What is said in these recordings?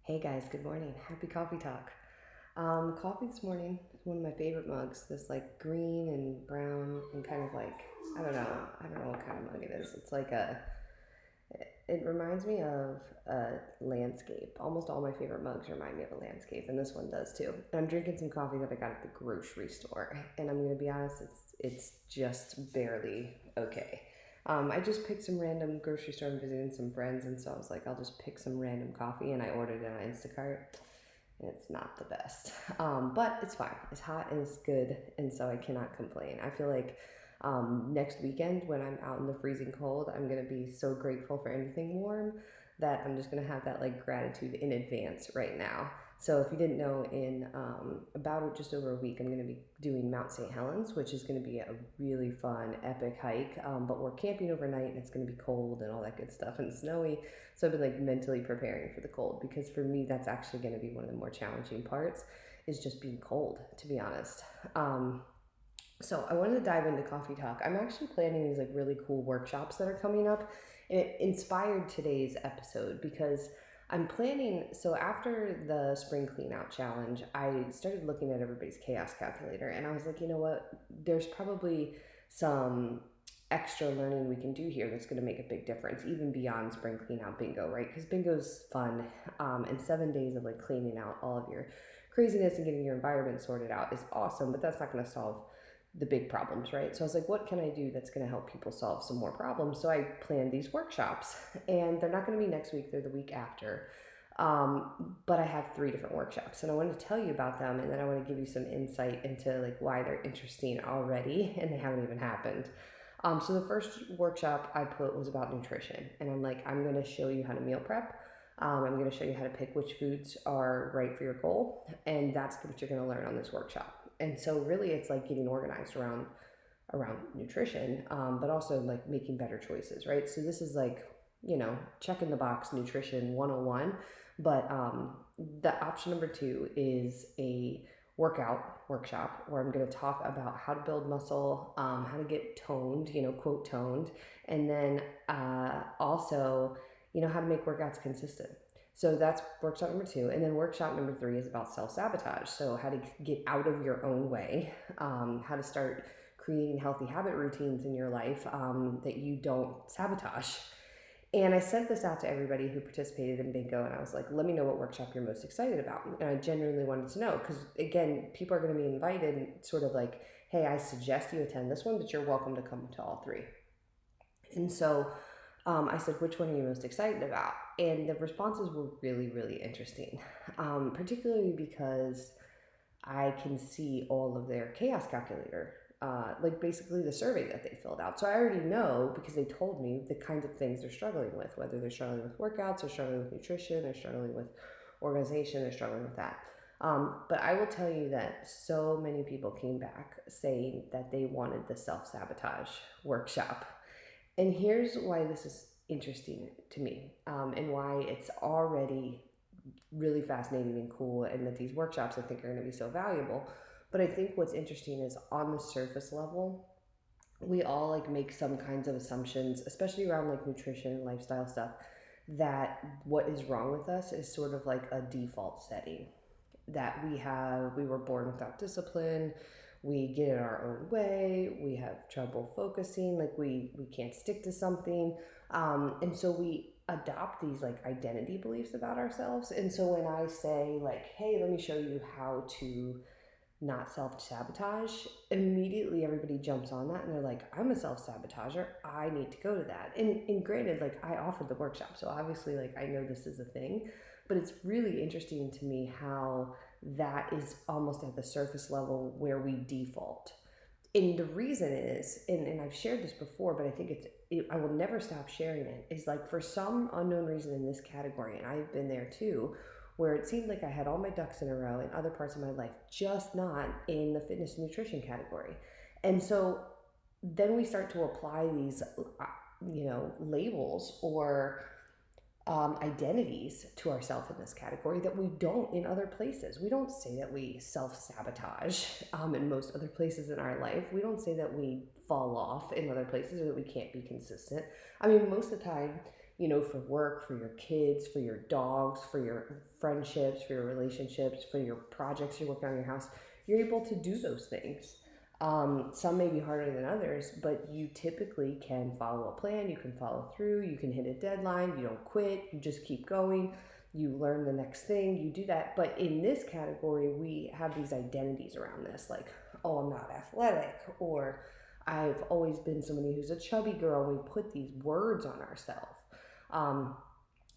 Hey guys, good morning. Happy coffee talk. Coffee this morning is one of my favorite mugs. This like green and brown and kind of like I don't know what kind of mug it is. It's like it reminds me of a landscape. Almost all my favorite mugs remind me of a landscape, and this one does too. And I'm drinking some coffee that I got at the grocery store, and I'm gonna be honest, it's just barely okay. I just picked some random grocery store and visiting some friends, and so I was like, I'll just pick some random coffee, and I ordered it on Instacart. And it's not the best, but it's fine. It's hot and it's good, and so I cannot complain. I feel like next weekend when I'm out in the freezing cold, I'm gonna be so grateful for anything warm that I'm just gonna have that like gratitude in advance right now. So if you didn't know, in about just over a week, I'm gonna be doing Mount St. Helens, which is gonna be a really fun, epic hike. But we're camping overnight, and it's gonna be cold and all that good stuff and snowy. So I've been like mentally preparing for the cold, because for me that's actually gonna be one of the more challenging parts, is just being cold, to be honest. So I wanted to dive into coffee talk. I'm actually planning these like really cool workshops that are coming up, and it inspired today's episode because I'm planning. So after the spring clean out challenge, I started looking at everybody's chaos calculator, and I was like, you know what? There's probably some extra learning we can do here that's going to make a big difference, even beyond spring clean out bingo, right? Because bingo's fun, and 7 days of like cleaning out all of your craziness and getting your environment sorted out is awesome, but that's not going to solve the big problems, right? So I was like, what can I do that's going to help people solve some more problems? So I planned these workshops, and they're not going to be next week, they're the week after. But I have 3 different workshops, and I wanted to tell you about them, and then I want to give you some insight into like why they're interesting already and they haven't even happened. So the first workshop I put was about nutrition, and I'm like, I'm going to show you how to meal prep. I'm going to show you how to pick which foods are right for your goal, and that's what you're going to learn on this workshop. And so really it's like getting organized around nutrition, but also like making better choices, right? So this is like, checking the box nutrition 101. But the option number 2 is a workout workshop where I'm going to talk about how to build muscle, how to get toned, quote toned, and then also, how to make workouts consistent. So that's workshop number 2. And then workshop number 3 is about self sabotage. So, how to get out of your own way, how to start creating healthy habit routines in your life, that you don't sabotage. And I sent this out to everybody who participated in bingo, and I was like, let me know what workshop you're most excited about. And I genuinely wanted to know, because again, people are going to be invited, and sort of like, hey, I suggest you attend this one, but you're welcome to come to all 3. And so I said, which one are you most excited about? And the responses were really, really interesting, particularly because I can see all of their chaos calculator, like basically the survey that they filled out. So I already know, because they told me the kinds of things they're struggling with, whether they're struggling with workouts, they're struggling with nutrition, they're struggling with organization, they're struggling with that. But I will tell you that so many people came back saying that they wanted the self sabotage workshop. And here's why this is interesting to me, and why it's already really fascinating and cool, and that these workshops I think are going to be so valuable. But I think what's interesting is, on the surface level, we all like make some kinds of assumptions, especially around like nutrition and lifestyle stuff, that what is wrong with us is sort of like a default setting, that we were born without discipline, we get in our own way, we have trouble focusing, like we can't stick to something, and so we adopt these like identity beliefs about ourselves. And so when I say like, hey, let me show you how to not self-sabotage, immediately everybody jumps on that, and they're like, I'm a self-sabotager, I need to go to that. And granted, like, I offered the workshop, so obviously like I know this is a thing, but it's really interesting to me how that is almost at the surface level where we default. And the reason is, and I've shared this before, but I think I will never stop sharing it, is like, for some unknown reason in this category, and I've been there too, where it seemed like I had all my ducks in a row in other parts of my life, just not in the fitness and nutrition category. And so then we start to apply these, labels or identities to ourselves in this category that we don't in other places. We don't say that we self-sabotage in most other places in our life. We don't say that we fall off in other places, or that we can't be consistent. I mean, most of the time, for work, for your kids, for your dogs, for your friendships, for your relationships, for your projects you're working on in your house. You're able to do those things. Some may be harder than others, but you typically can follow a plan, you can follow through, you can hit a deadline, you don't quit, you just keep going, you learn the next thing, you do that. But in this category, we have these identities around this, like, oh, I'm not athletic, or I've always been somebody who's a chubby girl. We put these words on ourselves.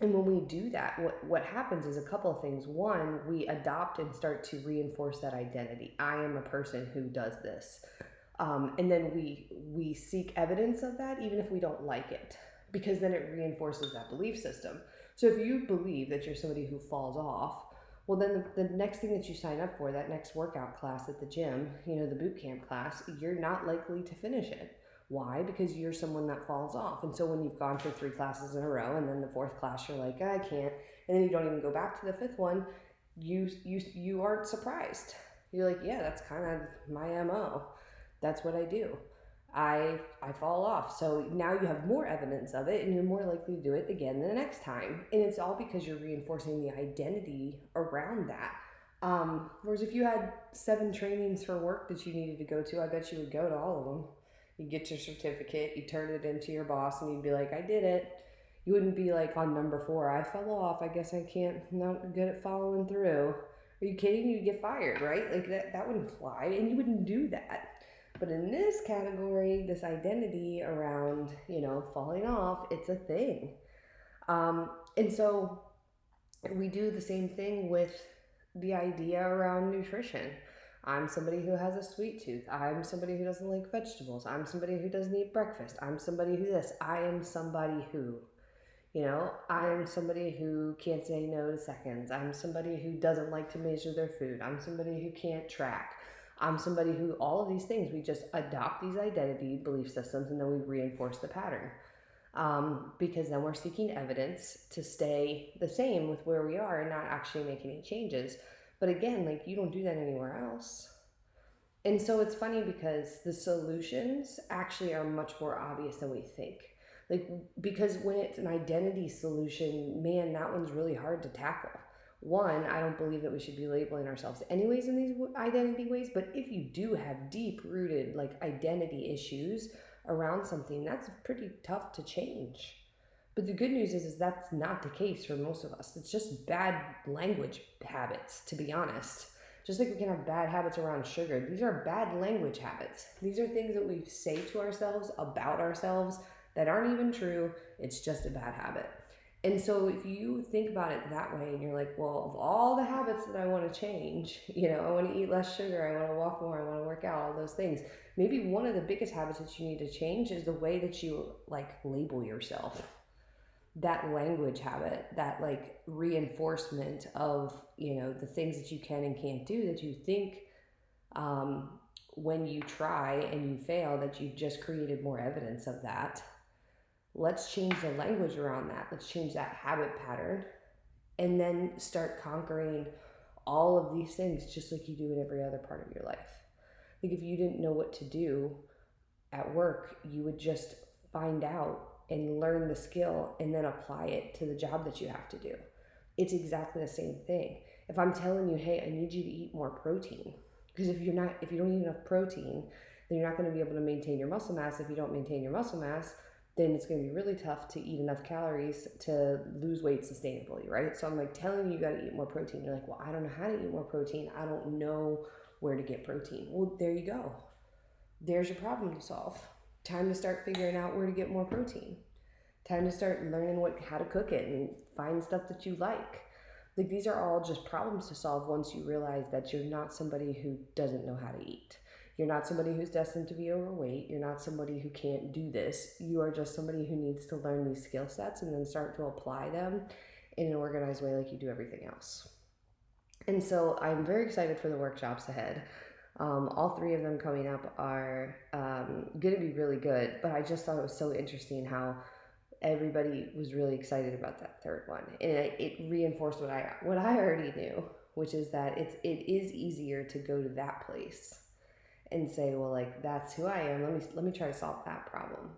And when we do that, what happens is a couple of things. One, we adopt and start to reinforce that identity. I am a person who does this. And then we seek evidence of that, even if we don't like it, because then it reinforces that belief system. So if you believe that you're somebody who falls off, well, then the next thing that you sign up for, that next workout class at the gym, the boot camp class, you're not likely to finish it. Why? Because you're someone that falls off. And so when you've gone through 3 classes in a row, and then the 4th class, you're like, I can't. And then you don't even go back to the 5th one, you aren't surprised. You're like, yeah, that's kind of my MO. That's what I do. I fall off. So now you have more evidence of it, and you're more likely to do it again the next time. And it's all because you're reinforcing the identity around that. Whereas if you had 7 trainings for work that you needed to go to, I bet you would go to all of them. You get your certificate, you turn it into your boss, and you'd be like, I did it. You wouldn't be like on number 4, I fell off, I guess I can't, not good at following through. Are you kidding? You'd get fired, right? Like that wouldn't fly, and you wouldn't do that. But in this category, this identity around, falling off, it's a thing. And so we do the same thing with the idea around nutrition. I'm somebody who has a sweet tooth. I'm somebody who doesn't like vegetables. I'm somebody who doesn't eat breakfast. I'm somebody who this. I am somebody who, I'm somebody who can't say no to seconds. I'm somebody who doesn't like to measure their food. I'm somebody who can't track. I'm somebody who, all of these things, we just adopt these identity belief systems, and then we reinforce the pattern. Because then we're seeking evidence to stay the same with where we are and not actually make any changes. But again, like, you don't do that anywhere else. And so it's funny because the solutions actually are much more obvious than we think. Like, because when it's an identity solution, man, that one's really hard to tackle. One, I don't believe that we should be labeling ourselves anyways in these identity ways, but if you do have deep-rooted, like, identity issues around something, that's pretty tough to change. But the good news is that's not the case for most of us. It's just bad language habits, to be honest. Just like we can have bad habits around sugar, these are bad language habits. These are things that we say to ourselves about ourselves that aren't even true. It's just a bad habit. And so if you think about it that way, and you're like, well, of all the habits that I want to change, I want to eat less sugar, I want to walk more, I want to work out, all those things. Maybe one of the biggest habits that you need to change is the way that you label yourself. That language habit, that reinforcement of, the things that you can and can't do, that you think when you try and you fail, that you've just created more evidence of that. Let's change the language around that. Let's change that habit pattern, and then start conquering all of these things just like you do in every other part of your life. Like, if you didn't know what to do at work, you would just find out and learn the skill and then apply it to the job that you have to do. It's exactly the same thing. If I'm telling you, hey, I need you to eat more protein, because if you don't eat enough protein, then you're not going to be able to maintain your muscle mass. If you don't maintain your muscle mass, then it's going to be really tough to eat enough calories to lose weight sustainably, right? So I'm telling you got to eat more protein. You're like, well, I don't know how to eat more protein. I don't know where to get protein. Well, there you go. There's your problem to solve. Time to start figuring out where to get more protein. Time to start learning how to cook it and find stuff that you like. These are all just problems to solve once you realize that you're not somebody who doesn't know how to eat. You're not somebody who's destined to be overweight. You're not somebody who can't do this. You are just somebody who needs to learn these skill sets and then start to apply them in an organized way like you do everything else. And so I'm very excited for the workshops ahead. All 3 of them coming up are going to be really good, but I just thought it was so interesting how everybody was really excited about that 3rd one. And it reinforced what I already knew, which is that it is easier to go to that place and say, well, that's who I am. Let me try to solve that problem.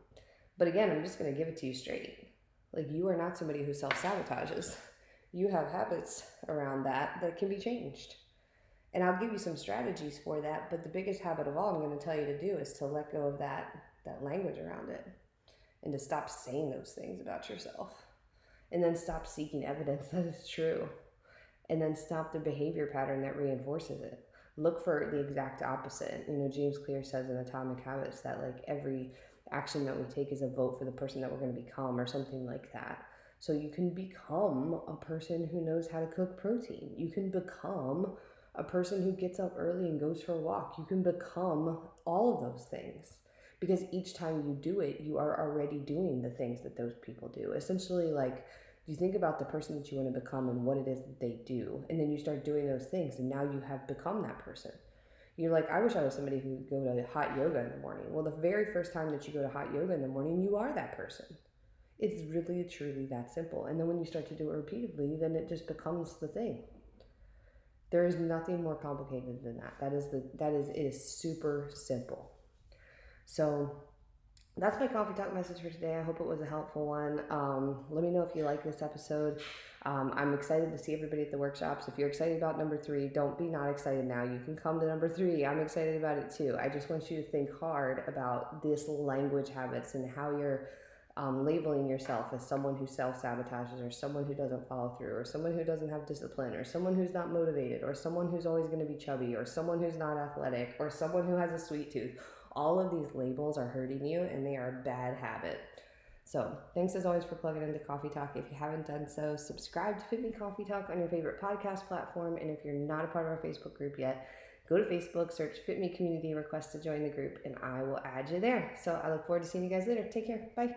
But again, I'm just going to give it to you straight. Like, you are not somebody who self-sabotages. You have habits around that can be changed. And I'll give you some strategies for that, but the biggest habit of all I'm going to tell you to do is to let go of that language around it, and to stop saying those things about yourself, and then stop seeking evidence that it's true, and then stop the behavior pattern that reinforces it. Look for the exact opposite. James Clear says in Atomic Habits that like every action that we take is a vote for the person that we're going to become, or something like that. So you can become a person who knows how to cook protein. You can become a person who gets up early and goes for a walk. You can become all of those things, because each time you do it, you are already doing the things that those people do. Essentially, like, you think about the person that you want to become and what it is that they do, and then you start doing those things, and now you have become that person. You're like, I wish I was somebody who would go to hot yoga in the morning. Well, the very first time that you go to hot yoga in the morning, you are that person. It's really, truly that simple. And then when you start to do it repeatedly, then it just becomes the thing. There is nothing more complicated than that. It is super simple. So that's my coffee talk message for today. I hope it was a helpful one. Let me know if you like this episode. I'm excited to see everybody at the workshops. If you're excited about number 3, don't be not excited now. You can come to number 3. I'm excited about it too. I just want you to think hard about this language habits and how you're labeling yourself as someone who self-sabotages, or someone who doesn't follow through, or someone who doesn't have discipline, or someone who's not motivated, or someone who's always going to be chubby, or someone who's not athletic, or someone who has a sweet tooth. All of these labels are hurting you, and they are a bad habit. So thanks as always for plugging into Coffee Talk. If you haven't done so, subscribe to Fit Me Coffee Talk on your favorite podcast platform. And if you're not a part of our Facebook group yet, go to Facebook, search Fit Me Community, request to join the group, and I will add you there. So I look forward to seeing you guys later. Take care. Bye.